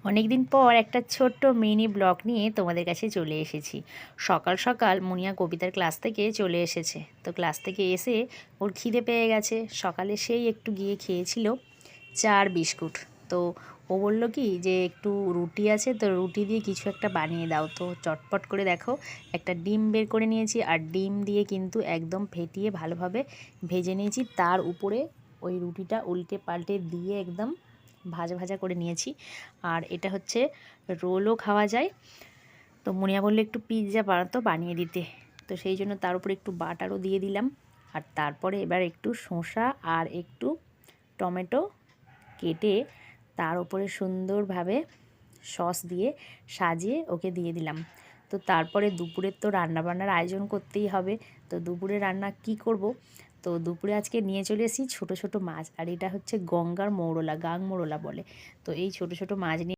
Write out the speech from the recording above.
অনেক দিন পর একটা ছোট্ট মিনি ব্লগ নিয়ে তোমাদের কাছে চলে এসেছি। সকাল সকাল মুনিয়া কবিতার ক্লাস থেকে চলে এসেছে। তো ক্লাস থেকে এসে ওর খিদে পেয়ে গেছে। সকালে সেই একটু গিয়ে খেয়েছিল চা আর বিস্কুট। তো ও বলল কি যে একটু রুটি আছে, তো রুটি দিয়ে কিছু একটা বানিয়ে দাও। তো চটপট করে দেখো একটা ডিম বের করে নিয়েছি, আর ডিম দিয়ে কিন্তু একদম ফেটিয়ে ভালোভাবে ভেজে নিয়েছি। তার উপরে ওই রুটিটা উল্টে পাল্টে দিয়ে একদম ভাজা ভাজা করে নিয়েছি। আর এটা হচ্ছে রোলও খাওয়া যায়। তো মুনিয়া বললো একটু পিৎজা বানাতো বানিয়ে দিতে, তো সেই জন্য তার উপরে একটু বাটারও দিয়ে দিলাম। আর তারপরে এবার একটু শসা আর একটু টমেটো কেটে তার উপরে সুন্দরভাবে সস দিয়ে সাজিয়ে ওকে দিয়ে দিলাম। তো তারপরে দুপুরের তো রান্নাবান্নার আয়োজন করতেই হবে। তো দুপুরে রান্না কি করব? তো দুপুরে আজকে নিয়ে চলে এসেছি ছোটো ছোটো মাছ, আর এটা হচ্ছে গঙ্গার মৌরলা, গাং মৌরলা বলে। তো এই ছোটো ছোটো মাছ নিয়ে